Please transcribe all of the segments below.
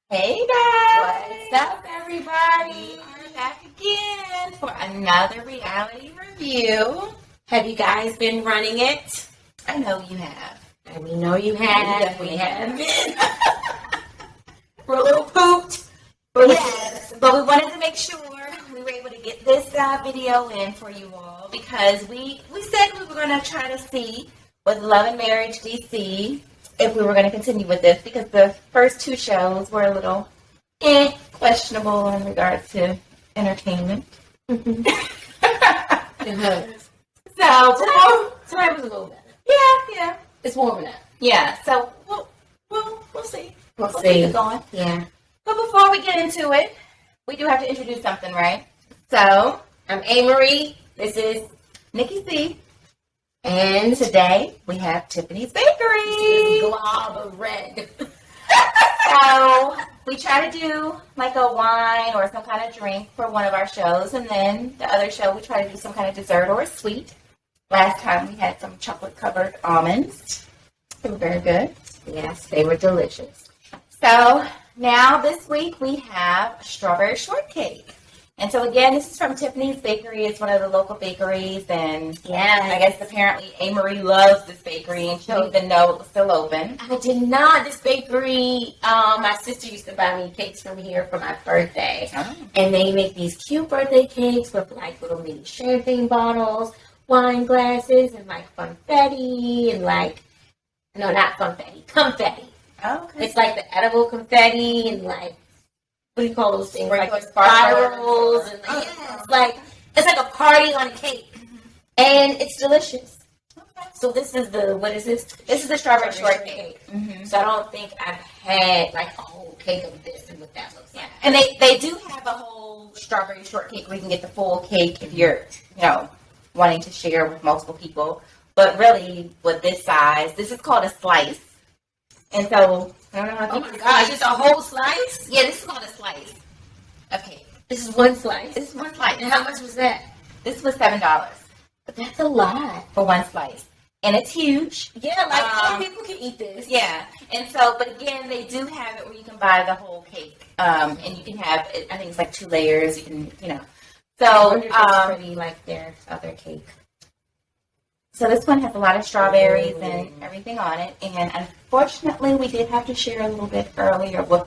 Hey guys! What's up, everybody? We are back again for another reality review. Have you guys been running it? I know you have. And we know you have. definitely We have been. We're a little pooped. But yes, but we wanted to make sure we were able to get this video in for you all because we said we were going to try to see with Love and Marriage DC if we were going to continue with this because the first two shows were a little questionable in regards to entertainment. Mm-hmm. So Tonight was a little better. yeah, It's warming up. yeah. So we'll see. We'll Keep see. it going. Yeah. But before we get into it, we do have to introduce something, right? So I'm A-Marie. this is Nikki C. And Today we have Tiffany's Bakery. this glob of red. So we try to do like a wine or some kind of drink for one of our shows, and then the other show we try to do some kind of dessert or a sweet. Last time we had some chocolate-covered almonds. They were very good. Yes, they were delicious. So now this week we have strawberry shortcake. And so again, this is from Tiffany's Bakery. It's one of the local bakeries, and Yeah. I guess apparently A-Marie loves this bakery, and she didn't even know it was still open. I did not. This bakery, my sister used to buy me cakes from here for my birthday. Oh. And they make these cute birthday cakes with like little mini champagne bottles, wine glasses, and like confetti, and like, no, not confetti. Okay. It's like the edible confetti, and like, what do you call those things? Sprinklers, Like spirals, and it's like a party on a cake. And it's delicious. Okay. So this is what is this? This is the strawberry shortcake. Mm-hmm. So I don't think I've had like a whole cake of this and what that looks like. And they do have a whole strawberry shortcake where you can get the full cake if you're, wanting to share with multiple people. But really, with this size, this is called a slice. And so, I don't know how Oh my gosh, it's a whole slice? Yeah, this is called a slice of cake. This is one slice. This is one slice. And how much was that? This was $7 But that's a lot. for one slice. And it's huge. Yeah, like some people can eat this. Yeah. And so, but again, they do have it where you can buy the whole cake. And you can have, I think it's like 2 layers. You can, I So, wonder if it's pretty like their other cake. so this one has a lot of strawberries and everything on it. And unfortunately, we did have to share a little bit earlier with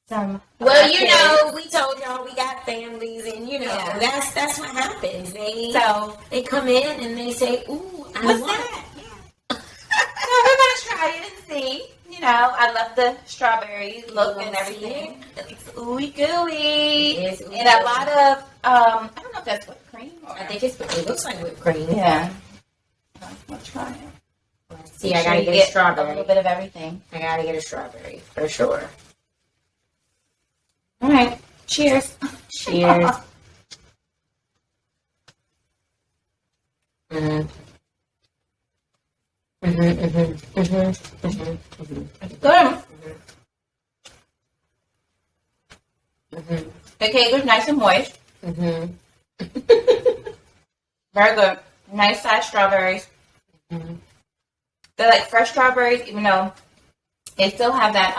some. Well, kids. we told y'all we got families, and Yeah. that's what happens. So, They come in and they say, "Ooh, I what's want that? Yeah. So we're going to try it and see. I love the strawberry look and everything. It's ooey gooey. It is ooey And a gooey. lot of, I don't know if that's whipped cream or. I think it looks like whipped cream. Yeah. We'll try it. See, I gotta get a A strawberry. little bit of everything. I gotta get a strawberry for sure. All right. Cheers. Cheers. Mm-hmm. Good. Mm-hmm. The cake is nice and moist. Mm-hmm. Very good. Nice sized strawberries. Mm-hmm. They're like fresh strawberries, even though they still have that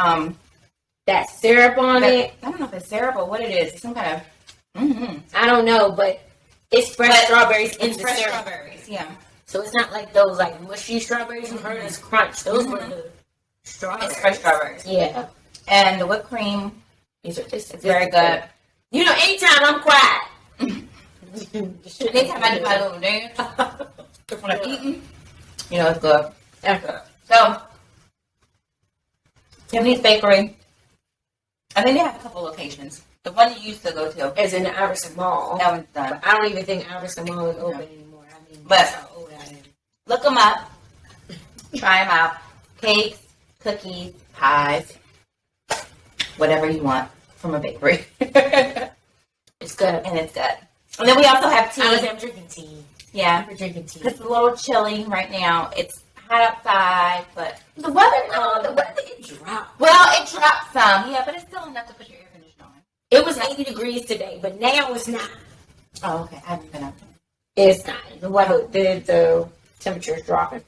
That syrup on it. I don't know if it's syrup or what it is. It's some kind of. Mm-hmm. I don't know, but it's fresh strawberries in It's the fresh syrup. strawberries. Yeah. So it's not like those like mushy strawberries you heard as crunch. Those were the strawberries. It's fresh strawberries. Yeah. And the whipped cream, It's very good. Anytime I'm quiet. Anytime I do my little dance when I'm eating, it's good. That's good. So, Tiffany's Bakery, I think they have a couple locations. The one you used to go to, As in the Iverson Mall. that one's done. I don't even think Iverson Mall is open anymore. I mean, But- that's how old I am. Look them up. Try them out. Cakes, cookies, pies, whatever you want from a bakery. It's good. And it's good. And then we also have tea. I'm drinking tea. Yeah. We're drinking tea. It's a little chilly right now. It's hot outside, but The weather, it dropped. well, it dropped some. Yeah, but it's still enough to put your air conditioner on. It was 80 degrees today, but now it's not. Oh, okay. I haven't been up there. It's not. The weather, the temperature is dropping.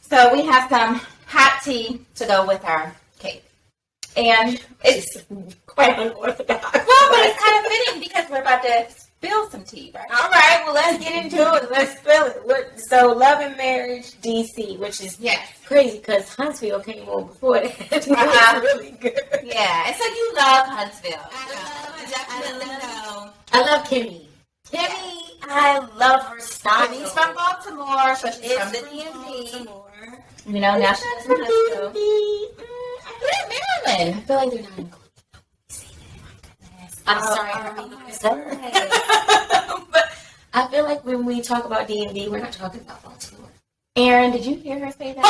So we have some hot tea to go with our cake. And it's quite unorthodox. well, but it's kind of fitting because we're about to spill some tea, right? All right, well, let's get into it. Let's spill it. So, Love and Marriage, DC, which is crazy because Huntsville came on before that. It was really good. Yeah, and so you love Huntsville. I love Kimmy. I love her style. Kimmy's from Baltimore, so she's from the DMV. You know, now she's from Huntsville. Maryland. I feel like they're not included. I'm sorry. But I feel like when we talk about DMV, we're not talking about Baltimore. Aaron, did you hear her say that?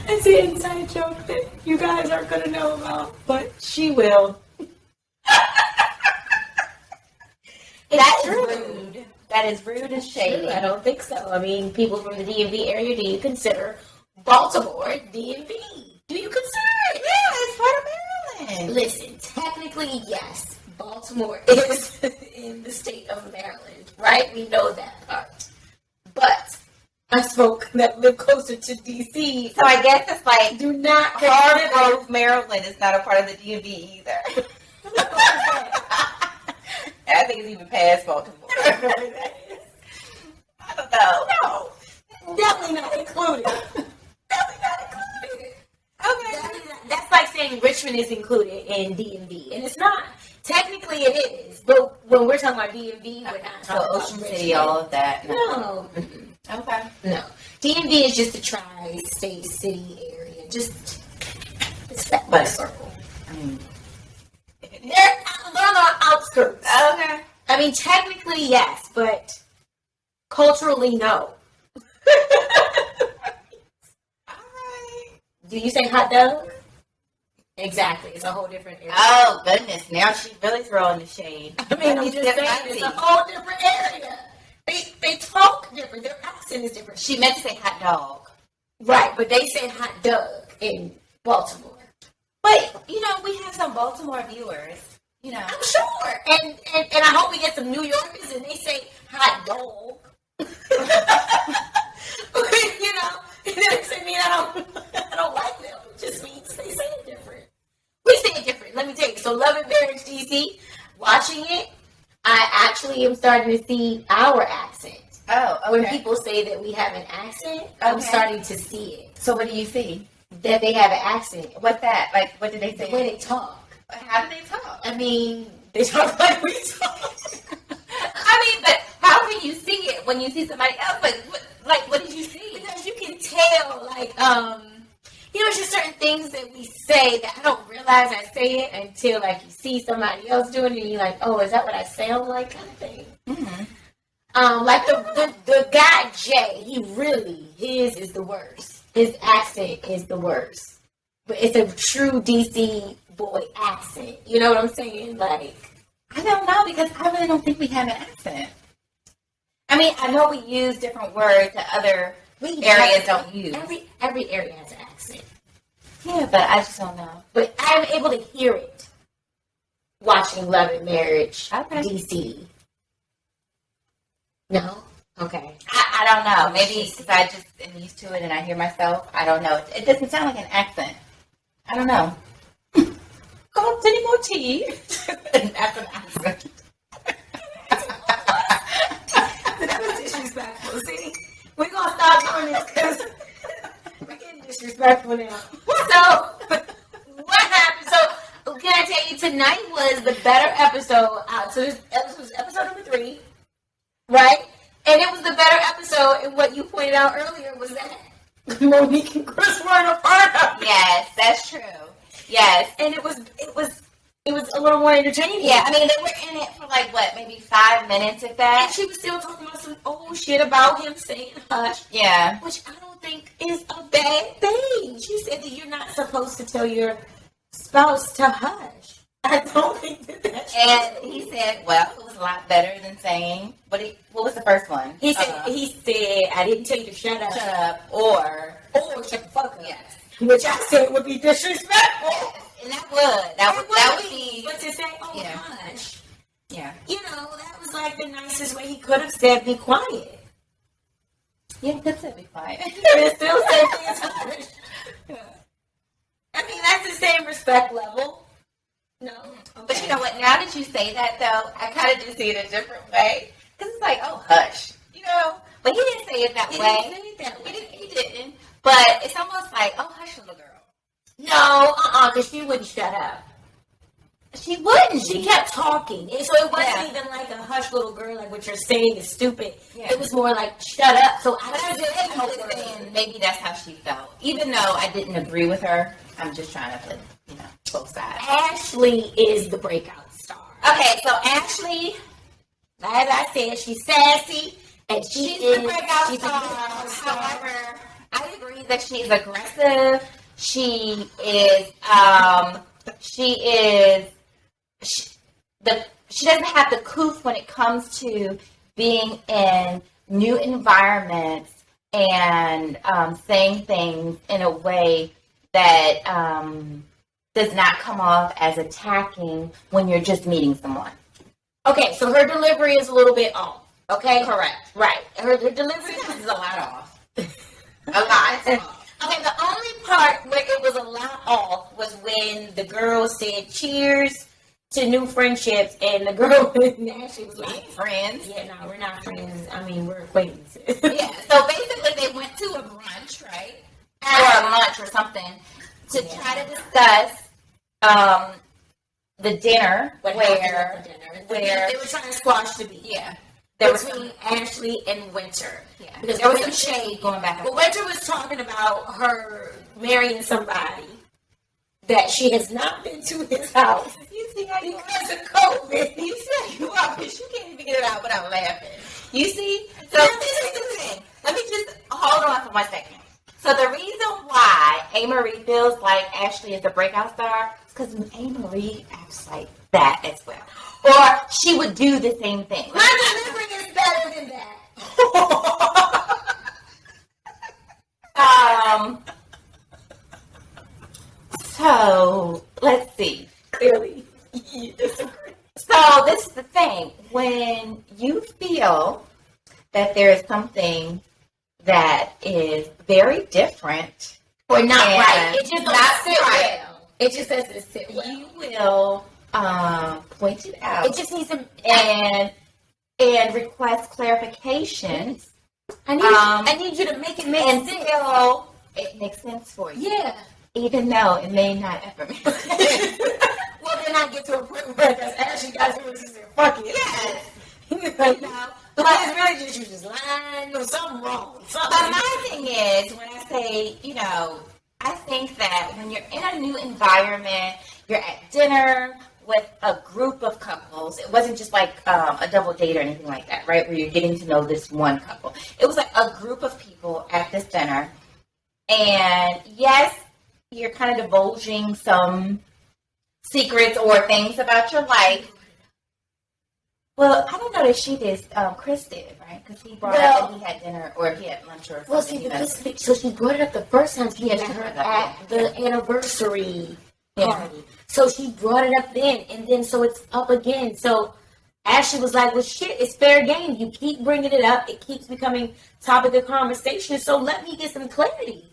It's an inside joke that you guys aren't going to know about, but she will. That's rude. That is rude and shady. I don't think so. I mean, people from the DMV area, do you consider Baltimore DMV? Do you consider it? Yeah, it's part of Maryland. Listen, technically, yes. Baltimore is in the state of Maryland, right? We know that part. But us folk that live closer to DC, so I guess it's like do not Hargrove, Maryland is not a part of the DMV either. I think it's even past Baltimore. I don't know. No, definitely not included. Definitely not included. Okay, that's like saying Richmond is included in DMV, and it's not. Technically, it is, but when we're talking about DMV, we're not talking about Ocean City, all of that. No. Okay. No. DMV is just a tri-state city area. Just it's that little circle. I mean, they're on the outskirts. Okay. I mean, technically, yes, but culturally, no. Alright. Do you say hot dog? Exactly. It's a whole different area. Oh, goodness. Now she's really throwing the shade. I mean, I'm just saying, it's a whole different area. They talk different. Their accent is different. She meant to say hot dog. Right, but they say hot dog in Baltimore. But, you know, we have some Baltimore viewers. You know. I'm sure. And I hope we get some New Yorkers and they say hot dog. You know, it doesn't mean I don't like them. It just means they say it different. We say it different. Let me tell you. So Love and Marriage DC, watching it, I actually am starting to see our accent. Oh, okay. When people say that we have an accent, I'm starting to see it. So what do you see? That they have an accent. What's that? Like, what do they say? The way they talk. How do they talk? I mean, they talk like we talk. I mean, but how can you see it when you see somebody else? Like, what did you see? Because you can tell, like, you know, it's just certain things that we say that I don't realize I say it until, like, you see somebody else doing it and you're like, oh, is that what I sound like, kind of thing. Mm-hmm. Like the guy, Jay, his is the worst. His accent is the worst. But it's a true DC boy accent. You know what I'm saying? Like, I don't know, because I really don't think we have an accent. I mean, I know we use different words that other areas don't use. Every area has an accent. Yeah, but I just don't know. But I'm able to hear it watching Love and Marriage DC. No? Okay. I don't know. Maybe because I just am used to it and I hear myself. I don't know. It doesn't sound like an accent. I don't know. Go up to any more tea. That's an accent. That was disrespectful. See? We're going to stop doing this because we're getting disrespectful now. So, what happened? So, can I tell you, tonight was the better episode. So, this was episode number 3, right? And it was the better episode, and what you pointed out earlier was that Monique and Chris weren't a part of it. Yes, that's true. Yes. And it was a little more entertaining. Yeah, I mean, they were in it for like, what, maybe 5 minutes at that? And she was still talking about some old shit about him saying hush. Yeah. Which I don't think is a bad thing. She said that you're not supposed to tell your spouse to hush. I don't think that's And he said, well, it was a lot better than saying, what was the first one? He said, I didn't tell you to shut up. Shut up, or Shut the fuck up. Yes. Which I said would be disrespectful. Yes. And that would be. But to say, yeah. hush. Yeah. You know, that was like the nicest way he could have said, be quiet. Yeah, good to be quiet. It still say things hush. I mean, that's the same respect level. No. Okay. But you know what? Now that you say that, though, I kind of do see it a different way. Because it's like, oh, hush. You know? But he didn't say it that way. He didn't say it that way. He didn't. But it's almost like, oh, hush, little girl. No, because she wouldn't shut up. She wouldn't. She kept talking. And so it wasn't even like a hush, little girl, like what you're saying is stupid. Yeah. It was more like, shut up. So I was saying maybe that's how she felt. Even though I didn't agree with her, I'm just trying to put, both sides. Ashley is the breakout star. Okay, so Ashley, as I said, she's sassy. And she's the breakout star. However, I agree that she's aggressive. She doesn't have the couth when it comes to being in new environments and saying things in a way that does not come off as attacking when you're just meeting someone. Okay, so her delivery is a little bit off. Okay? Correct. Right. Her delivery is a lot off. A lot. Okay, the only part where it was a lot off was when the girl said cheers to new friendships, and the girl Ashley was like, friends. Yeah, no, we're not friends. I mean, we're acquaintances. Yeah, so basically they went to a brunch, right? Or a lunch or something to try to discuss the dinner where they were trying to squash the beef. Yeah. Between Ashley and Winter. Yeah. Because there was some shade going back and forth. But Winter was talking about her marrying somebody that she has not been to his house. You see how you because of COVID. You see how you are, because you can't even get it out without laughing. You see? So this is the thing. Let me just hold on for 1 second. So the reason why A. Marie feels like Ashley is the breakout star is because A. Marie acts like that as well. Or she would do the same thing. My delivery is better than that. So let's see. Clearly, you disagree. So this is the thing. When you feel that there is something that is very different or not right, it just not sit right. Well. It just doesn't sit well. You will point it out. It just needs to and request clarification. I need you to make it make sense. Until it makes sense for you. Yeah. Even though it may not ever make sense. Well, then I get to a point where that's actually guys who just say, fuck it. Yes. But it's really just you just lying or something wrong. But my thing is, when I say, I think that when you're in a new environment, you're at dinner with a group of couples. It wasn't just like a double date or anything like that, right? Where you're getting to know this one couple. It was like a group of people at this dinner. And yes, you're kind of divulging some secrets or things about your life. Well, I don't know that she did. Chris did, right? Because he brought up that he had dinner or he had lunch or something. Well, see, so she brought it up the first time he met her at the anniversary party. So she brought it up then, and then so it's up again. So Ashley was like, well, shit, it's fair game. You keep bringing it up. It keeps becoming topic of conversation. So let me get some clarity.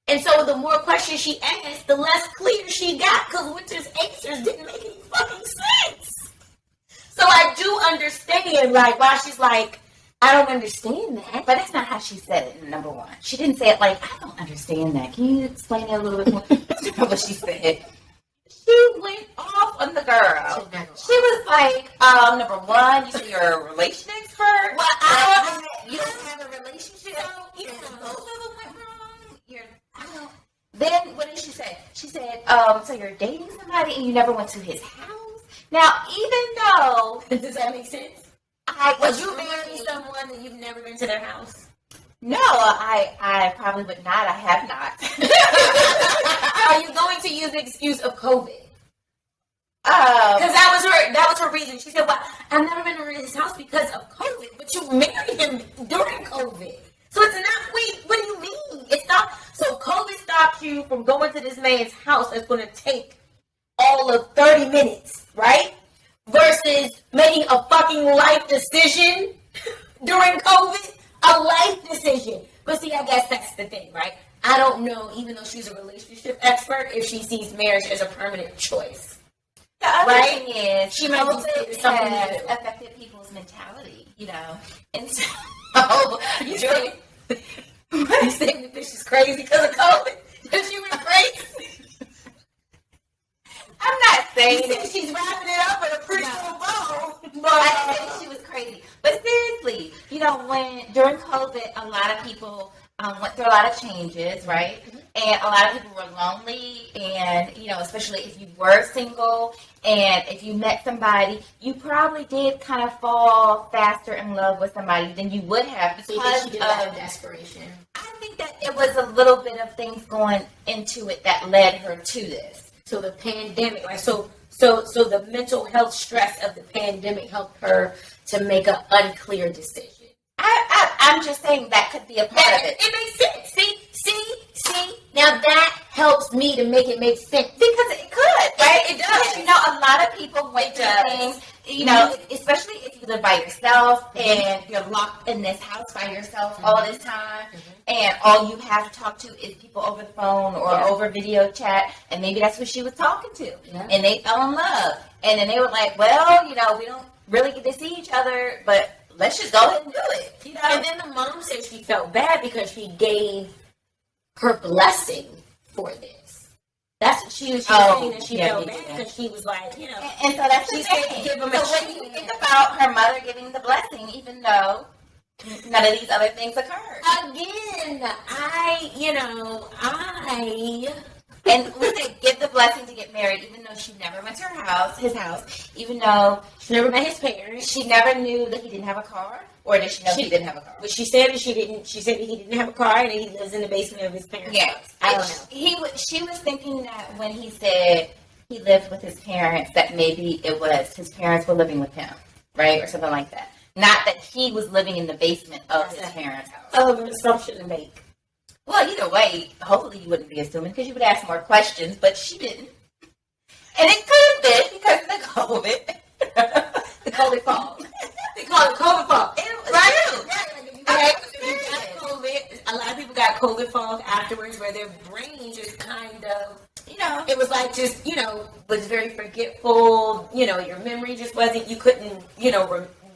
And so the more questions she asked, the less clear she got because Winter's answers didn't make any fucking sense. So I do understand, like, why she's like, I don't understand that. But that's not how she said it, number one. She didn't say it like, I don't understand that. Can you explain that a little bit more? That's not what she said. She went off on the girl. She was like, number one, you say you're a relation expert. Well, you don't have a relationship. Even both of them went wrong. Then what did she say? She said, so you're dating somebody and you never went to his house? Now, even though... Does that make sense? Would you marry someone that you've never been to their house? No, I probably would not. I have not. Are you going to use the excuse of COVID? Because that was her reason. She said, well, I've never been to his house because of COVID, but you married him during COVID. So it's not, wait, what do you mean? It's not, so COVID stopped you from going to this man's house that's going to take all of 30 minutes, right? Versus making a fucking life decision during COVID a life decision. But see, I guess that's the thing, right? I don't know, even though she's a relationship expert, if she sees marriage as a permanent choice. The other right? thing is, She might be something has new. affected people's mentality, And so, You saying the bitch is crazy because of COVID? Because she went crazy? I'm not saying You said she's wrapping it up in a pretty little bow. But I didn't say she was crazy. But seriously, when during COVID, a lot of people went through a lot of changes, right? Mm-hmm. And a lot of people were lonely, and especially if you were single and if you met somebody, you probably did kind of fall faster in love with somebody than you would have because she did that desperation. I think that it was a little bit of things going into it that led her to this. So the pandemic, like so the mental health stress of the pandemic helped her to make an unclear decision. I'm just saying that could be a part of it. It makes sense. See. Now that helps me to make it make sense. Because it could, right? It does. Because, a lot of people went through things, especially if you live by yourself and you're locked in this house by yourself all this time, and all you have to talk to is people over the phone or over video chat, and maybe that's who she was talking to, and they fell in love. And then they were like, well, we don't really get to see each other, but let's just go ahead and do it. And then the mom said she felt bad because she gave her blessing for this. That's what she was saying, that she felt bad because she was like, And so that's she the said thing. give him So when you think about her mother giving the blessing, even though none of these other things occurred. Again, And we said give the blessing to get married, even though she never went to his house, even though she never met his parents. she never knew that he didn't have a car, or did she know he didn't have a car? But she said that she didn't. She said that he didn't have a car and that he lives in the basement of his parents' house. I don't know. She was thinking that when he said he lived with his parents, that maybe it was his parents were living with him, right, or something like that. Not that he was living in the basement of his parents' house. Oh, an assumption to make. Well, either way, hopefully you wouldn't be assuming because you would ask more questions, but she didn't. And it could have been because of the COVID. The COVID fog. They call it COVID fog. Right? Right. If you got COVID, a lot of people got COVID fog afterwards where their brain just kind of, it was like just, was very forgetful. Your memory just wasn't, you couldn't,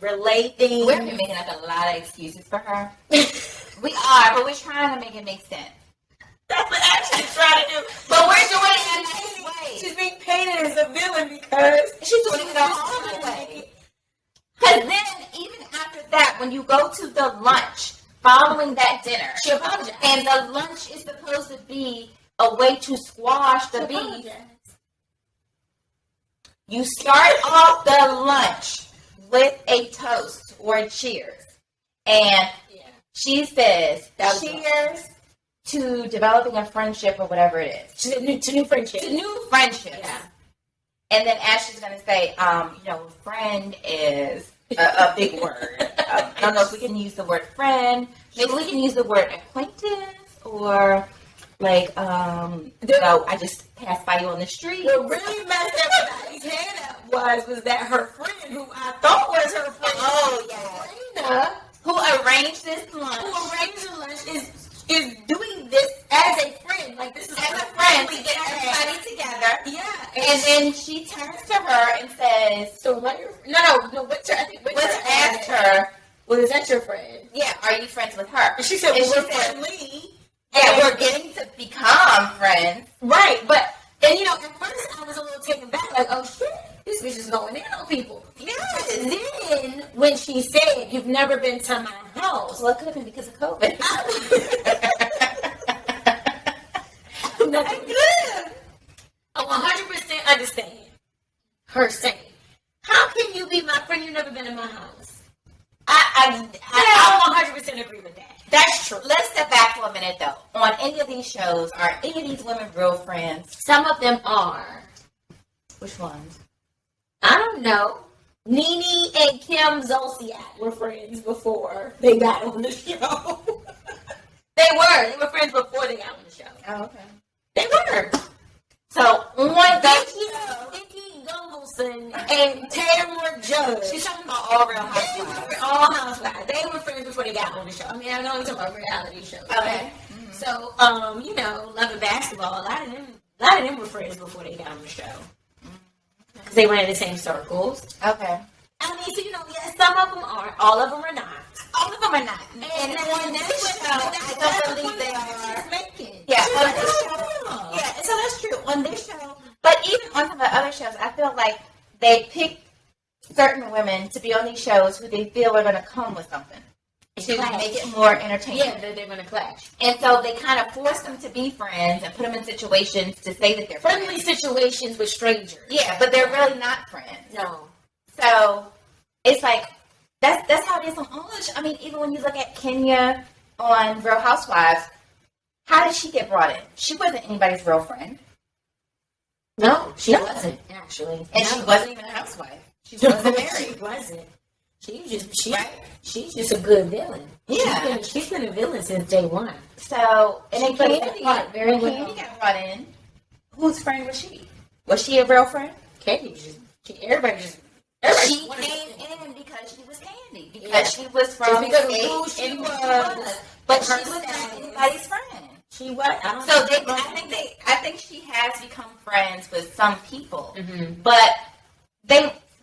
relay things. We're making up a lot of excuses for her. We are, but we're trying to make it make sense. That's what Ashley's trying to do. But we're doing it in a nice way. She's being painted as a villain because she's doing it the hard way. Because then, even after that, when you go to the lunch following that dinner, she apologized. And the lunch is supposed to be a way to squash the beef. You start off the lunch with a toast or a cheers. And she says, cheers to developing a friendship or whatever it is. To new friendships. To new friendships. Yeah. And then Ashley's going to say, friend is a big word. I don't know if we can use the word friend. Maybe we can use the word acquaintance or I just passed by you on the street. What really messed everybody's head up was that her friend, who I thought was her friend, Elena, who arranged this lunch, is doing this as a friend. Like, this is as a friend. We get everybody together. Yeah. And then she turns to her and says, "So, what? No. What's asked her? Well, is that your friend? Yeah. Are you friends with her?" And she said, "Well, we're friendly. Yeah, we're getting to become friends." Right. But and at first I was a little taken back, like, "Oh shit, this bitch is going in on people." Yes. Then when she said, "You've never been to my house," well, it could have been because of COVID. I 100% understand her saying, "How can you be my friend? You've never been in my house." I 100% agree with that. That's true. Let's step back for a minute, though. On any of these shows, are any of these women real friends? Some of them are. Which ones? I don't know. Nene and Kim Zolciak were friends before they got on the show. They were friends before they got on the show. Oh, okay. They were. So, on that show, Nikki Gumbelson and Tamara Judge. She's talking about all Real Housewives. All Housewives. They were friends before they got on the show. I mean, I know I'm talking about reality shows. Okay. Mm-hmm. So, you know, Love and Basketball, a lot of them were friends before they got on the show. Because they ran in the same circles. Okay. I mean, so, you know, yeah, some of them are, all of them are not. All of them are not. And on this show, I don't believe they are. Making. Yeah, on this show. Yeah, so that's true. On this show, but even on some of the other shows, I feel like they pick certain women to be on these shows who they feel are going to come with something to make it more entertaining. Yeah, they're going to clash. And so they kind of force them to be friends and put them in situations to say that they're friendly friends. situations with strangers. Yeah, but they're really not friends. No. So it's like that's how it is on all the shows. I mean, even when you look at Kenya on Real Housewives, how did she get brought in? She wasn't anybody's real friend. No, she wasn't actually, and she wasn't even a housewife. She wasn't married. She wasn't. She's just a good villain. Yeah, she's been a villain since day one. So and then Candy got brought in. Whose friend was she? Was she a real friend? Candy everybody she came in because she was Candy. Because she was from because of who she was. But she was not anybody's friend. She was. I think she has become friends with some people. Mm-hmm. But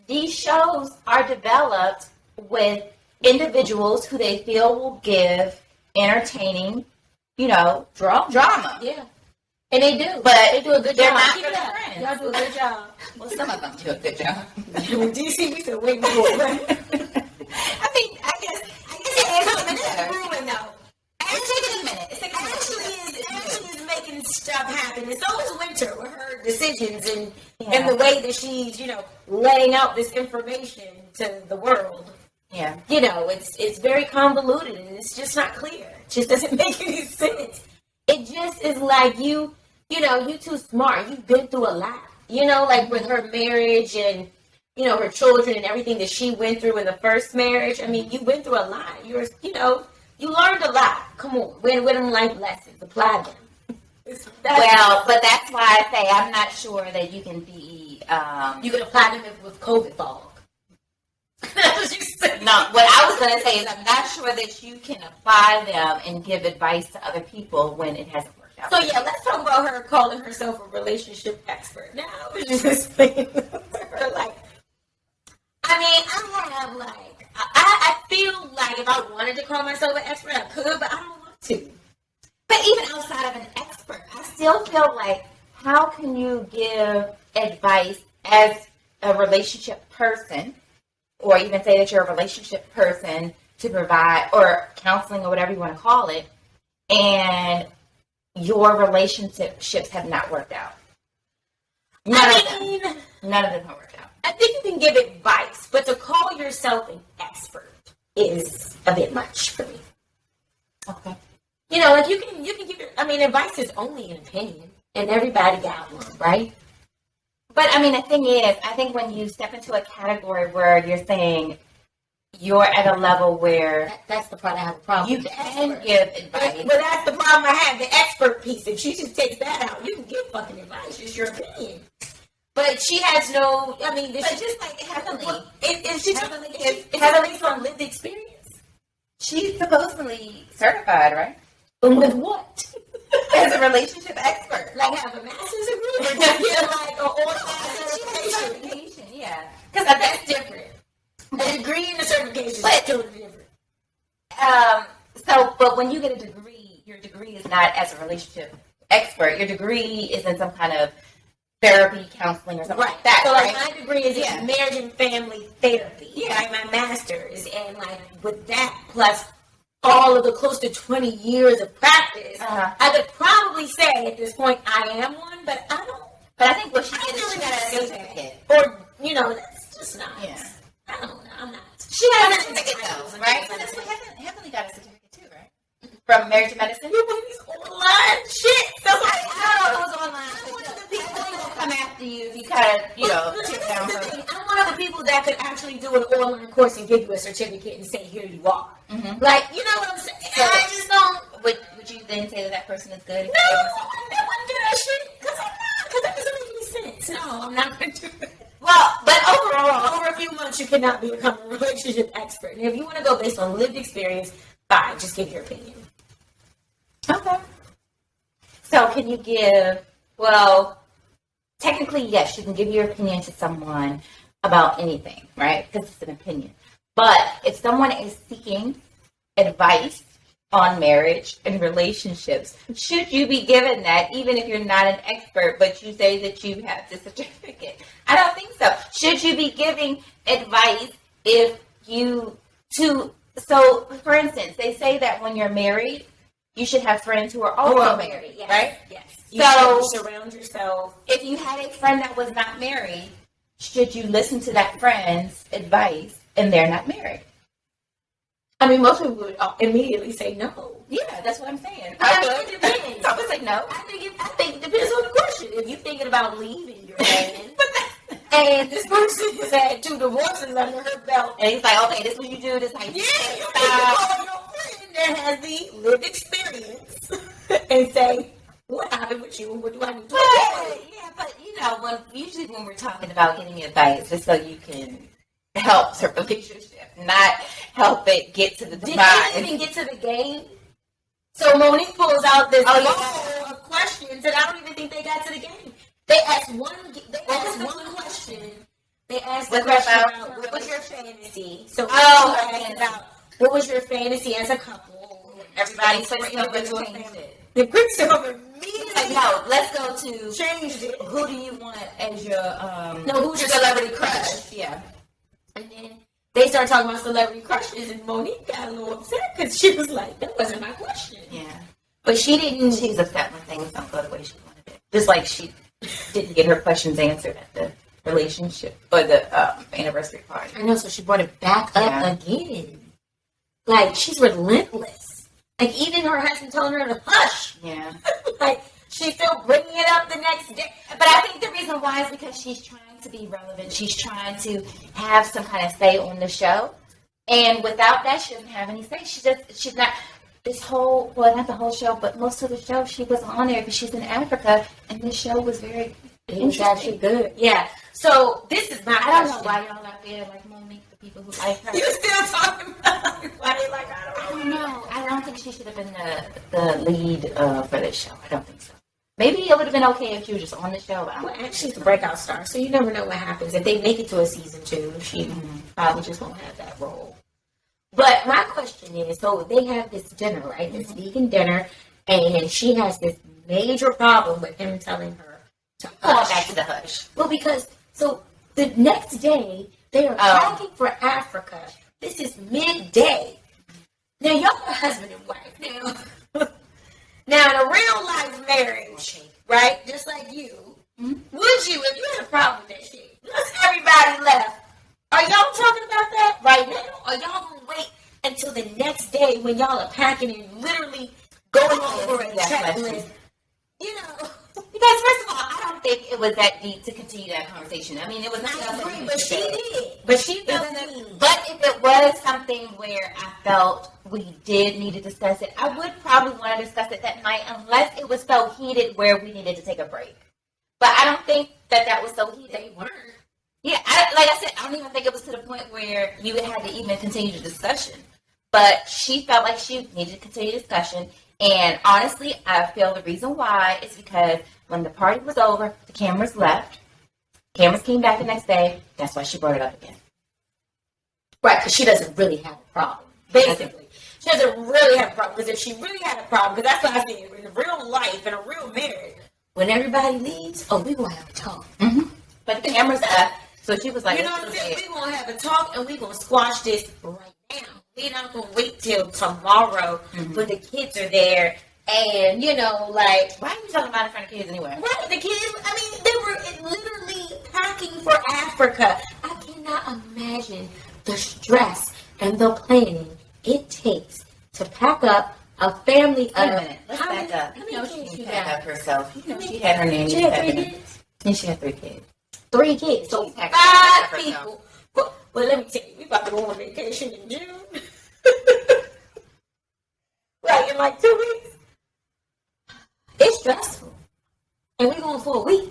these shows are developed with individuals who they feel will give entertaining, drama. Yeah. And they do. But they do a good they're job. not good friends. Y'all do a good job. Well, some of them do a good job. DC, we said way more. I mean, I guess it's brewing though. It's taking a minute. It actually is making stuff happen. It's always winter with her decisions and the way that she's, laying out this information to the world. Yeah. It's very convoluted and it's just not clear. It just doesn't make any sense. It just is like you too smart. You've been through a lot. Like with her marriage and, her children and everything that she went through in the first marriage. I mean, you went through a lot. You learned a lot. Come on. With them life lessons. Apply them. But that's why I say I'm not sure that you can be... you can apply them with COVID fog. That's what you said. No, what I was going to say is I'm not sure that you can apply them and give advice to other people when it hasn't worked out. So yeah, let's talk about her calling herself a relationship expert. Now I was just saying to her, I feel like if I wanted to call myself an expert, I could, but I don't want to. But even outside of an expert, I still feel like how can you give advice as a relationship person, or even say that you're a relationship person to provide, or counseling or whatever you want to call it, and your relationships have not worked out. None of them have worked out. I think you can give advice, but to call yourself an expert is a bit much for me. Okay. You can give advice is only an opinion, and everybody got one, right? But the thing is, I think when you step into a category where you're saying you're at a level where that's the part I have a problem. You can give advice, but that's the problem I have. The expert piece. If she just takes that out, you can give fucking advice. It's your opinion. But she has no. It's just like Heavenly. Heavenly from lived experience. She's supposedly certified, right? With what? As a relationship expert. Like have a master's degree? Or just get like an all-time certification? Yeah. Because that's different. A degree and a certification is totally different. But when you get a degree, your degree is not as a relationship expert. Your degree is in some kind of therapy, counseling, or something like that. So right? My degree is in marriage and family therapy. Yeah. Like my master's, and with that plus all of the close to 20 years of practice, I could probably say at this point I am one, but I don't. But I think what she did is she got a certificate. Or, that's just not. Yeah. I don't know. I'm not. She got a certificate though, right? So that's what Heavenly got a certificate too, right? From marriage and medicine. You believe these online shit? That's what I don't know if it was online. Come after you if you kind of, tip down her. I'm one of the people that could actually do an online course and give you a certificate and say, here you are. Mm-hmm. Like, you know what I'm saying? So, I just don't. Would you then say that person is good? No, I wouldn't do that shit. Because I'm not. Because that doesn't make any sense. No, I'm not going to do it. Well, but overall, over a few months, you cannot become a relationship expert. And if you want to go based on lived experience, fine, just give your opinion. Okay. So can you give, well, technically, yes, you can give your opinion to someone about anything, right? Because it's an opinion. But if someone is seeking advice on marriage and relationships, should you be given that, even if you're not an expert, but you say that you have the certificate? I don't think so. Should you be giving advice if so for instance, they say that when you're married, you should have friends who are also married, yes, right? Yes. You so surround yourself. If you had a friend that was not married, should you listen to that friend's advice and they're not married? I mean, most people would immediately say no. Yeah, that's what I'm saying. It depends. I would say no. I think it depends on the question. If you're thinking about leaving your man, and this person has had 2 divorces under her belt, and he's like, okay, this is what you do, this is how you call your friend that has the lived experience and say, what happened with you and what do I need to do? Yeah, but usually when we're talking about getting advice, it's so you can help the relationship, not help it get to the demise. Did they even get to the game? So Monique pulls out this roll of questions, and I don't even think they got to the game. They asked one question. They asked the question about what was your fantasy. So asked about what was your fantasy as a couple. Everybody switched over to changed it. The Prince over immediately. Like, no, let's go to changed it. Who do you want as your who's your celebrity crush? Yeah. And then they started talking about celebrity crushes, and Monique got a little upset because she was like, that wasn't my question. Yeah. But she didn't. She's upset when things don't go the way she wanted it. Just like she didn't get her questions answered at the relationship or the anniversary party. I know, so she brought it back up again. Like, she's relentless. Like, even her husband telling her to hush. Yeah. Like, she's still bringing it up the next day. But I think the reason why is because she's trying to be relevant. She's trying to have some kind of say on the show. And without that, she doesn't have any say. She's not, not the whole show, but most of the show, she was on there because she's in Africa. And this show was very interesting. Actually good. Yeah. So, this is not, I don't know why y'all out there like Monique, the people who like her. You still talking about why they like her? I don't know. I don't think she should have been the lead for this show. I don't think so. Maybe it would have been okay if she was just on the show. But well, she's the breakout star, so you never know what happens. If they make it to a season 2, she probably just won't have that role. But my question is, so they have this dinner, right? This vegan dinner, and she has this major problem with him telling her to hush. Back to the hush. Well, because, so the next day, they are packing for Africa. This is midday. Now, y'all are husband and wife. Now, in a real life marriage, right, just like you, would you, if you had a problem with that shit, once everybody left, are y'all talking about that right now? Or y'all going to wait until the next day when y'all are packing and literally going over a checklist? You know. Because, first of all, I don't think it was that deep to continue that conversation. I mean, it was not that but she did. But she felt But if it was something where I felt we did need to discuss it, I would probably want to discuss it that night unless it was so heated where we needed to take a break. But I don't think that was so heated. They weren't. Yeah, like I said, I don't even think it was to the point where you had to even continue the discussion. But she felt like she needed to continue discussion. And honestly, I feel the reason why is because when the party was over, the cameras left. Cameras came back the next day. That's why she brought it up again. Right, because she doesn't really have a problem. Basically. She doesn't really have a problem. Because if she really had a problem, because that's what I think, in real life, in a real marriage, when everybody leaves, we going to have a talk. Mm-hmm. But the cameras left. So she was like, you know what I'm saying? We're going to have a talk and we're going to squash this right now. We're not going to wait till tomorrow when the kids are there. And, like... Why are you talking about in front of kids anyway? Right, the kids, they were literally packing for Africa. I cannot imagine the stress and the planning it takes to pack up a family of... Wait a minute, let's back up. You know she can pack up herself. You know she had her name. She had 3 kids? And she had 3 kids. 3 kids. So 5 people. Well, let me tell you, we about to go on vacation in June. Right, in like 2 weeks. It's stressful. And we're going for a week.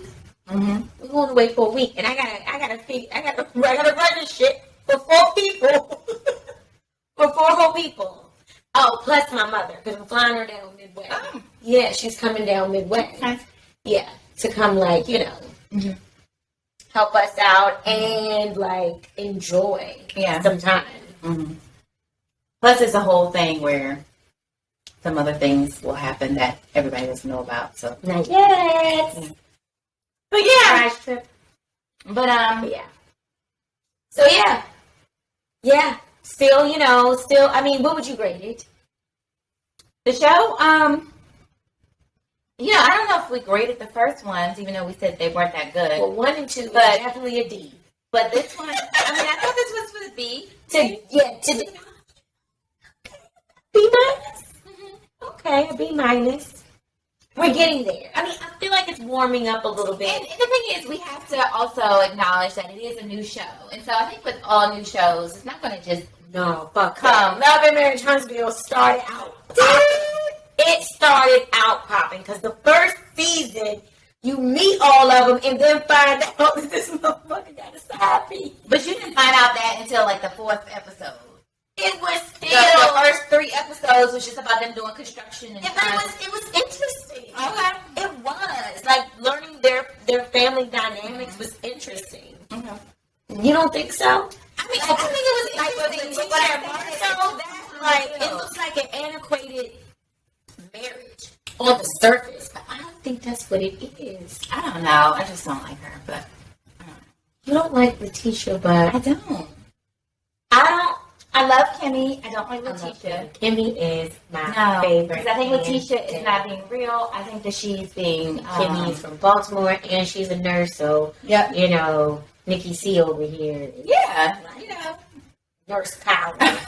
Mm-hmm. We're going away for a week. And I gotta feet. I gotta run this shit for 4 people. For 4 whole people. Oh, plus my mother, because I'm flying her down Midway. Oh. Yeah, she's coming down Midway. Okay. Yeah, to come, like, you know, help us out and, like, enjoy some time. Mm-hmm. Plus, it's a whole thing where some other things will happen that everybody doesn't know about. So, not yet. Yeah. But yeah. Trip. But yeah. So yeah. Yeah. Still, I mean, what would you grade it? The show, I don't know if we graded the first ones, even though we said they weren't that good. Well, 1 and 2, but definitely a D. But this one, I thought this was for the B. To B minus. Mm-hmm. Okay, a B minus. We're getting there. I mean, I feel like it's warming up a little bit. And the thing is, we have to also acknowledge that it is a new show. And so I think with all new shows, it's not going to just come. Love and Marriage Huntsville started out. It started out popping because the first season, you meet all of them and then find out that this motherfucker got a side piece. But you didn't find out that until like the 4th episode. It was still the first 3 episodes was just about them doing construction and it was interesting. Okay. It was like learning their family dynamics was interesting. Mm-hmm. You don't think so? I mean, I think it was interesting, but it looks like an antiquated marriage on the surface, but I don't think that's what it is. I don't know. I just don't like her, but you don't like Letitia, but I don't. I love Kimmy. I don't like Letitia. Kimmy is my favorite. Because I think Letitia is not being real. I think that she's being... Kimmy's from Baltimore, and she's a nurse, so, Nikki C over here. Yeah, nurse power. but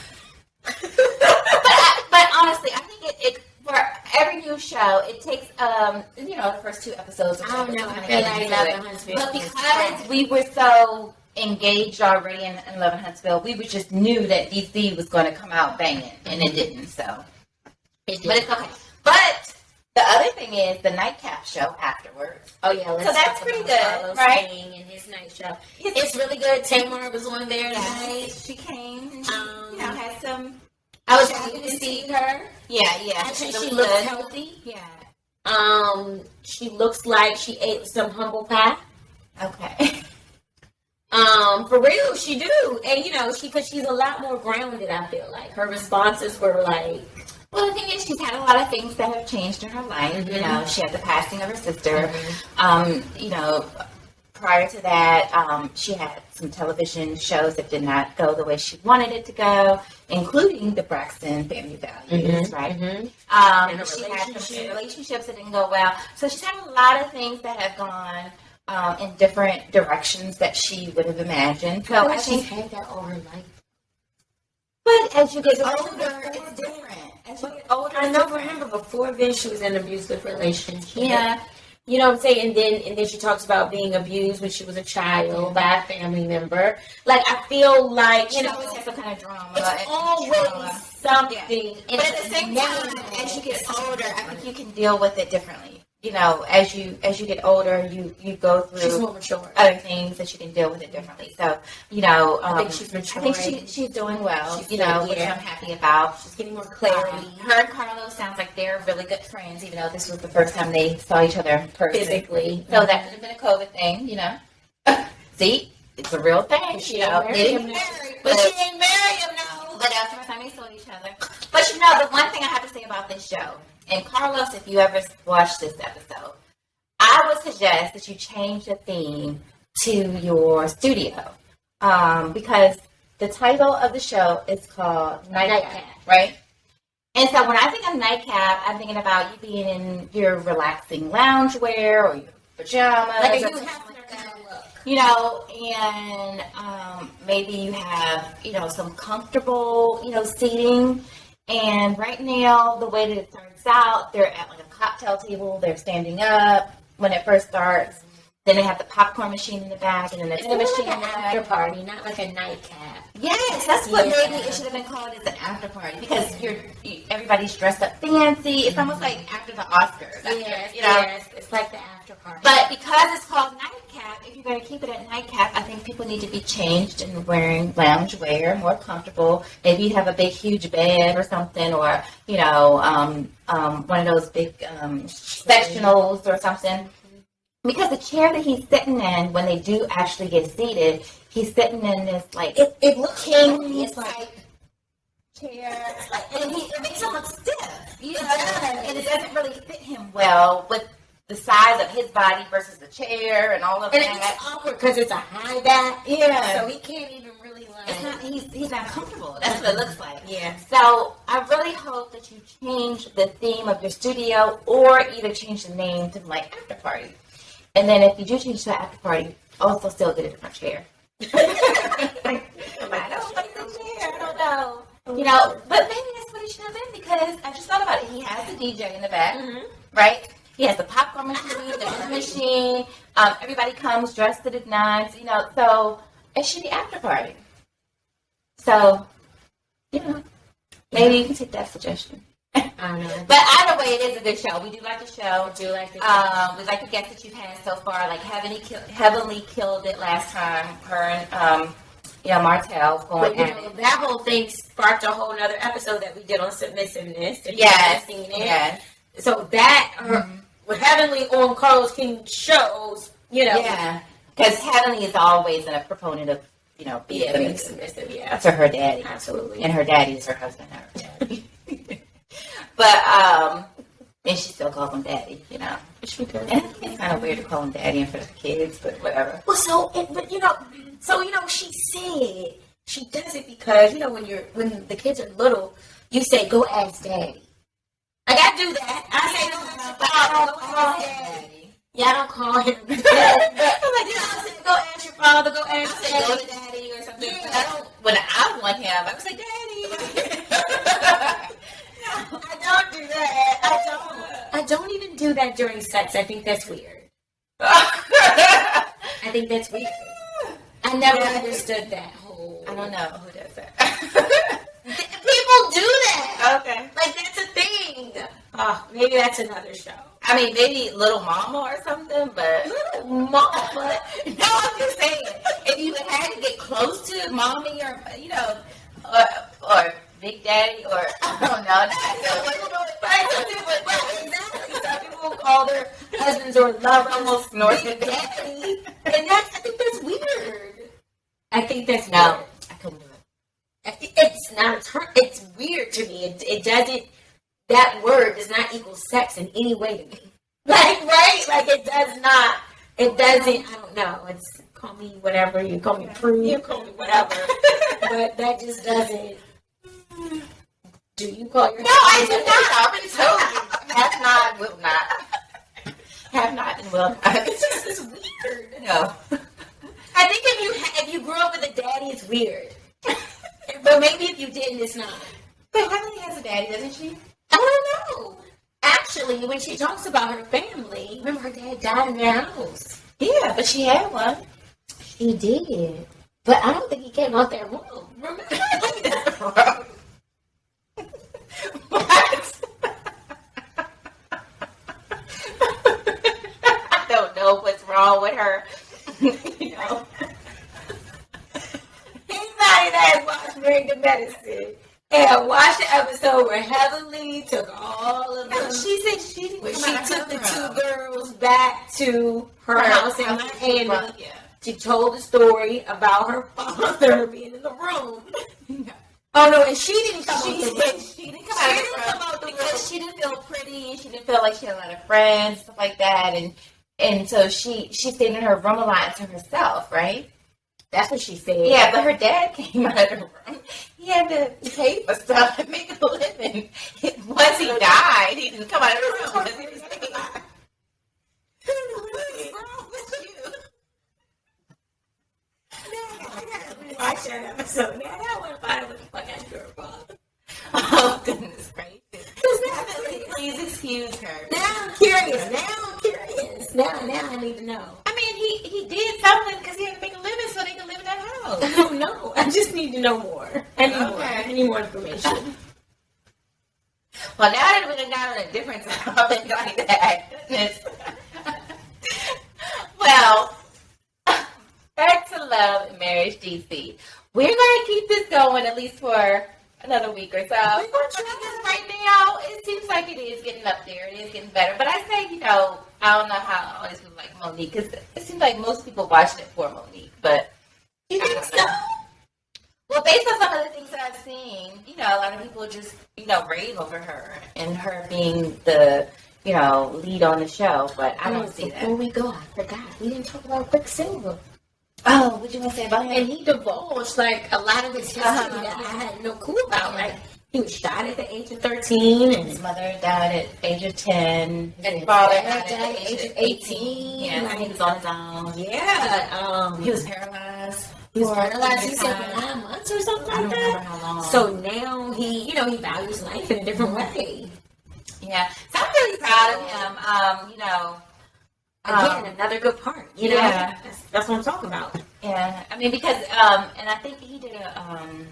honestly, I think it for every new show, it takes, the first 2 episodes. I don't know. I feel like Love and Huntsville. But because we were so engaged already in Love and Huntsville, we just knew that DC was going to come out banging, and it didn't. So, but it's okay. But the other thing is the nightcap show afterwards. Oh yeah, so that's pretty good, right? And his night show, it's really good. Tamar was on there tonight. She came. And she, had some. I was happy to see her. Yeah. Actually, she looks healthy. Yeah. She looks like she ate some humble pie. Okay. For real, she do. And, because she's a lot more grounded, I feel like. Her responses were like... Well, the thing is, she's had a lot of things that have changed in her life. Mm-hmm. She had the passing of her sister. Mm-hmm. Prior to that, she had some television shows that did not go the way she wanted it to go, including the Braxton Family Values, right? Mm-hmm. She had some relationships that didn't go well. So she's had a lot of things that have gone in different directions that she would have imagined. So I think she's had that all her life. But as you get older, it's different. As you get older, I know. Remember, before then, she was in an abusive relationship. Yeah. You know what I'm saying? And then she talks about being abused when she was a child by a family member. Like, I feel like, she always has some kind of drama. It's always something. Yeah. But at the same time, as you get older, I think you can deal with it differently. As you get older, you go through she's more mature. Other things that you can deal with it differently. So, I think she's mature. I think she's doing well, which I'm happy about. She's getting more clarity. Her and Carlos sounds like they're really good friends, even though this was the first time they saw each other physically. So that could have been a COVID thing, See? It's a real thing. But she ain't married him, But she ain't married him, no. But that's the first time they saw each other. But the one thing I have to say about this show, and Carlos, if you ever watch this episode, I would suggest that you change the theme to your studio. Because the title of the show is called Nightcap, right? And so when I think of Nightcap, I'm thinking about you being in your relaxing loungewear or your pajamas. Like a and maybe you have, some comfortable, seating. And right now, the way that it starts out, they're at like a cocktail table. They're standing up when it first starts. Then they have the popcorn machine in the back, and then there's the machine like an after party, not like a nightcap. Yes, that's what maybe it should have been called as an after party because everybody's dressed up fancy. It's almost like after the Oscars. Yes, it's like the after party. But because it's called Nightcap, if you're going to keep it at nightcap, I think people need to be changed and wearing loungewear, more comfortable. Maybe you have a big, huge bed or something, or, one of those big sectionals or something. Because the chair that he's sitting in, when they do actually get seated, he's sitting in this, like, it looks king. It's like chair, and it makes him look stiff, and it doesn't really fit him well with the size of his body versus the chair and all of and that. And it's awkward because it's a high back. Yeah. So he can't even really he's not comfortable. That's what it looks like. Yeah. So I really hope that you change the theme of your studio or either change the name to like after party. And then if you do change to after party, also still get a different chair. I don't like the chair. I don't know. But maybe that's what it should have been because I just thought about it. He has the DJ in the back, right? He has the popcorn machine, the drum machine. Everybody comes dressed to the nines, so it should be after party. So, maybe you can take that suggestion. I don't know. But either way, it is a good show. We do like the show. We like the guests that you've had so far. Like Heavenly killed it last time. Her and Martell going at it. That whole thing sparked a whole other episode that we did on submissiveness. If yes. You haven't seen it. Yes. So that with Heavenly on Carlos King shows, Yeah. Because Heavenly is always a proponent of, being submissive. Yeah. To her daddy. Absolutely. And her daddy is her husband. Her daddy. But, and she still calls him daddy, She does. And it's kind of weird to call him daddy in front of the kids, but whatever. Well, she said she does it because, when the kids are little, you say, go ask daddy. Like, I do that. I say, go ask daddy. Yeah, I don't call him. I'm like, go ask your father, go ask daddy. Go to daddy or something. Yeah. When I want him, I would say daddy. I don't do that. I don't even do that during sex. I think that's weird. I think that's weird. I never understood that whole. I don't know who does that. People do that. Okay. Like, that's a thing. Oh, maybe that's another show. I mean, maybe Little Mama or something, but... Little Mama? No, I'm just saying. If you had to get close to Mommy or, or Big Daddy or... I don't know. Exactly. Some people call their husbands or lovers Almost North Big Daddy. And I think that's weird. I think that's No, weird. I couldn't do it. It's not. It's weird to me. It doesn't. That word does not equal sex in any way to me. Like, right? Like, it does not. It doesn't. I don't know. It's call me whatever. You call me prude. You call me whatever. But that just doesn't. Do you call your? No, I do not. I already told you. Have not, will not. Have not and will not. It's weird. No. I think if you grew up with a daddy, it's weird. But maybe if you didn't, it's not. But Heavenly has a daddy, doesn't she? I don't know. Actually, when she talks about her family, remember her dad died in their house. Yeah, but she had one. He did. But I don't think he came out that room. Remember? What? I don't know what's wrong with her. Anybody that watched Married to Medicine and watched the episode where Heavenly took all of them. She said she took the two girls back to her house in Miami. Yeah. She told the story about her father being in the room. Oh no, and she didn't come out the room. She didn't come out the room because she didn't feel pretty. She didn't feel like she had a lot of friends, stuff like that, and so she stayed in her room a lot to herself, right? That's what she said. Yeah, but her dad came out of the room. He had to pay for stuff and make a living. Once he died, he didn't come out of the room because he was paid. What's wrong with you? Watch that episode. Man, I want to find out what the fuck I do her father. Oh, goodness gracious. Please excuse her. Now I'm curious. Now I need to know. I mean, he did something because he had to make a living so they could live in that house. I don't know. I just need to know more. I need more information. Well, now that we're down on a different topic like that, goodness. Well, Love and Marriage DC. We're going to keep this going at least for another week or so. Because right now, it seems like it is getting up there. It is getting better. But I say, I don't know how I always feel like Monique, because it seems like most people watched it for Monique. But you think so? Well, based on some of the things that I've seen, a lot of people just, rave over her and her being the, lead on the show. But I don't see that. Before we go, I forgot. We didn't talk about Quicksilver. Oh, what you want to say about him? And he divulged, a lot of his history that I had no clue about. He was shot at the age of 13. And his mother died at the age of 10. And his father dad died at the age of 18. Yeah, he was on his own. Yeah. He was paralyzed. He was paralyzed, he said, for 9 months or something like that. I don't remember how long. So now he values life in a different way. Yeah. So I'm really proud of him. Again, another good part. Yeah. That's what I'm talking about. Yeah. I mean, because, and I think he did an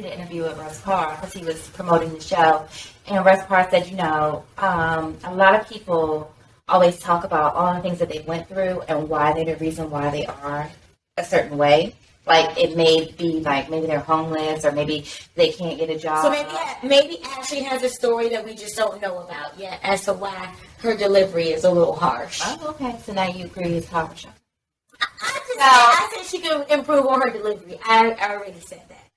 interview with Russ Parr because he was promoting the show. And Russ Parr said, a lot of people always talk about all the things that they went through and why they're the reason why they are a certain way. Like, it may be maybe they're homeless or maybe they can't get a job. So maybe Ashley has a story that we just don't know about yet as to why her delivery is a little harsh. Oh, okay. So now you agree it's harsh. I said she can improve on her delivery. I already said that.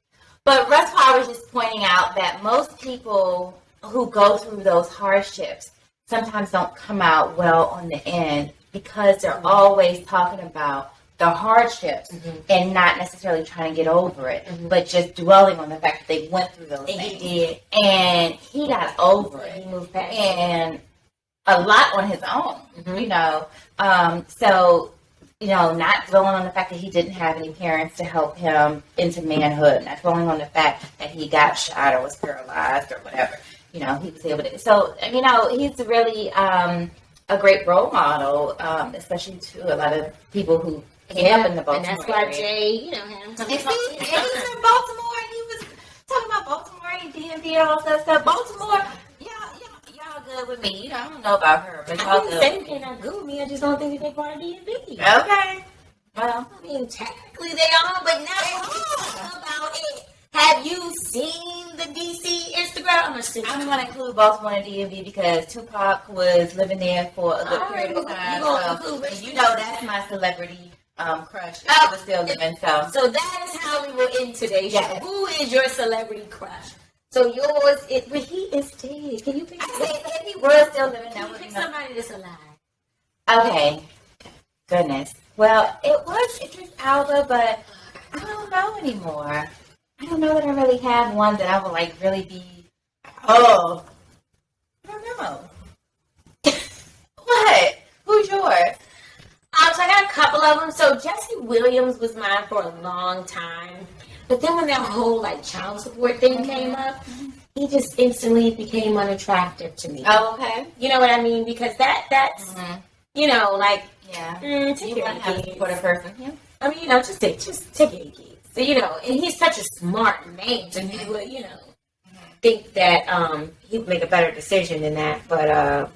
But Russ Parr was just pointing out that most people who go through those hardships sometimes don't come out well on the end because they're always talking about the hardships and not necessarily trying to get over it, but just dwelling on the fact that they went through those things. He did. And he got over it. He moved past and a lot on his own, So, not dwelling on the fact that he didn't have any parents to help him into manhood, not dwelling on the fact that he got shot or was paralyzed or whatever. He was able to. So, he's really a great role model, especially to a lot of people who came up in the Baltimore and that's why area. Jay, had him come And he's from Baltimore, and he was talking about Baltimore and DMV and all that stuff. Baltimore, y'all good with me. I don't know about her, but y'all good. I didn't not good with me. I just don't think that they're part of DMV. Okay. Well, technically they are, but now talking about it. Have you seen the DC Instagram? I'm going to include Baltimore and DMV because Tupac was living there for a good period of time. That's my celebrity crush. He was still living. So that is how we will end today's show. Yes. Who is your celebrity crush? So yours, but he is dead. Can you pick? If he was still living, can you pick somebody that's alive? Okay. Goodness. Well, it was Idris Elba, but I don't know anymore. I don't know that I really have one that I would really be. Oh, I don't know. What? Who's yours? So I got a couple of them. So Jesse Williams was mine for a long time, but then when that whole child support thing came up, he just instantly became unattractive to me. Oh, okay. You know what I mean? Because that's yeah. Take You care want of to have the a kids. supportive person. Yeah. I mean, just take care of the kids. So, and he's such a smart man, so you would, think that he would make a better decision than that, but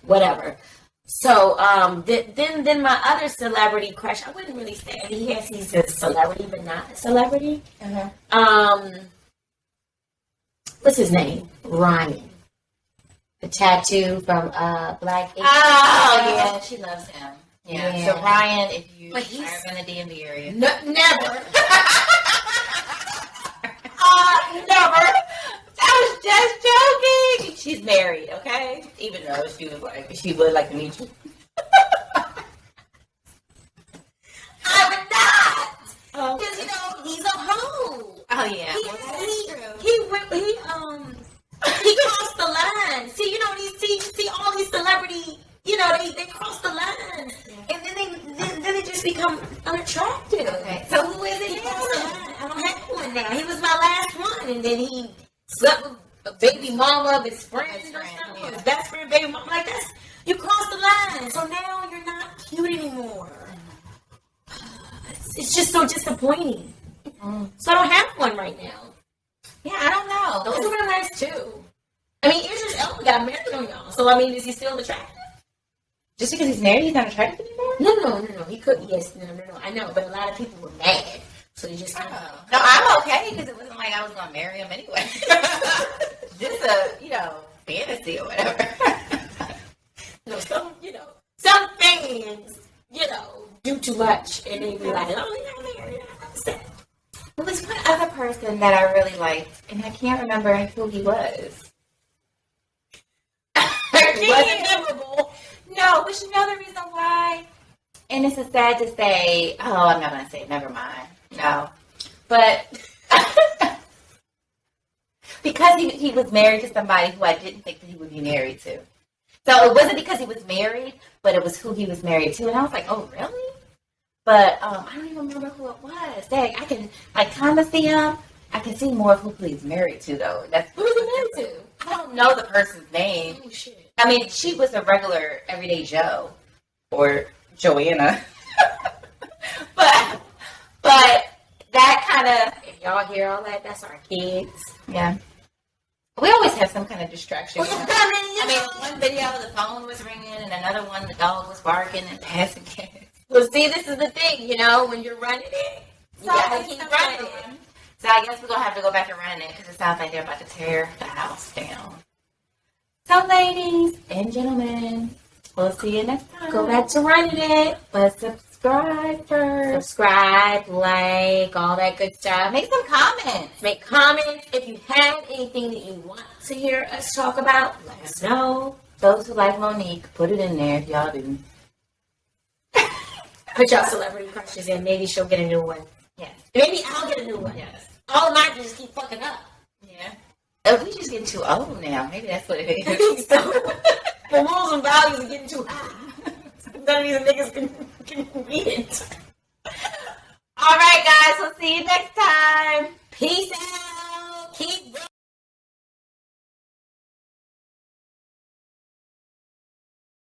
whatever. So, then my other celebrity crush, I wouldn't really say he's a celebrity, but not a celebrity. What's his name? Ryan. The tattoo from Black Ink. Oh, yeah, she loves him. Yeah. So, Yeah. Ryan, if you But he's- are in the DMV area. Never. Never. I was just joking. She's married, okay? Even though she would like to meet you. I would not. Because he's a hoe. Oh yeah. He crossed the line. See all these celebrity, they cross the line, and then they just become unattractive. Okay. So who is it? I don't have one now. He was my last one, and then he slept with a baby mama of his friend, yeah. his best friend, baby mama. You crossed the line, so now you're not cute anymore. It's just so disappointing. So I don't have one right now. Yeah, I don't know. Those are my last two. I mean, Idris Elba got married on y'all. So, is he still attractive? Just because he's married, he's not attractive anymore? No. He could. Yes, no. I know, but a lot of people were mad, so they just kind of. No, I'm okay because it wasn't like I was gonna marry him anyway. Just a fantasy or whatever. Some fans, do too much, and they be like, oh, yeah. There was one other person that I really liked, and I can't remember who he was. It wasn't memorable. No, but you know the reason why? And this is sad to say. Oh, I'm not going to say it. Never mind. No. But because he was married to somebody who I didn't think that he would be married to. So it wasn't because he was married, but it was who he was married to. And I was like, oh, really? But I don't even remember who it was. Dang, I can kind of see him. I can see more of who he's married to, though. That's Who was he married to? I don't know the person's name. Oh, shit. I mean, she was a regular everyday Joe or Joanna. but that kind of, If y'all hear all that, that's our kids. yeah. We always have some kind of distraction. I I mean, one video the phone was ringing, and another one the dog was barking and passing kids. well, see, this is the thing, when you're running it, you gotta keep running it. So I guess we're gonna have to go back to running it because it sounds like they're about to tear the house down. So, ladies and gentlemen, we'll see you next time. Go back to running it. But subscribe first. Subscribe, like, all that good stuff. Make some comments. Make comments. If you have anything that you want to hear us talk about, let us know. Those who like Monique, put it in there if y'all do. Put y'all celebrity crushes in. Maybe she'll get a new one. Yes. Maybe I'll get a new one. Yes. All of mine just keep fucking up. Yeah. If we just getting too old now, maybe that's what it I is. think so. The rules and values are getting too high. None of these niggas can beat it. All right, guys. We'll see you next time. Peace out. Keep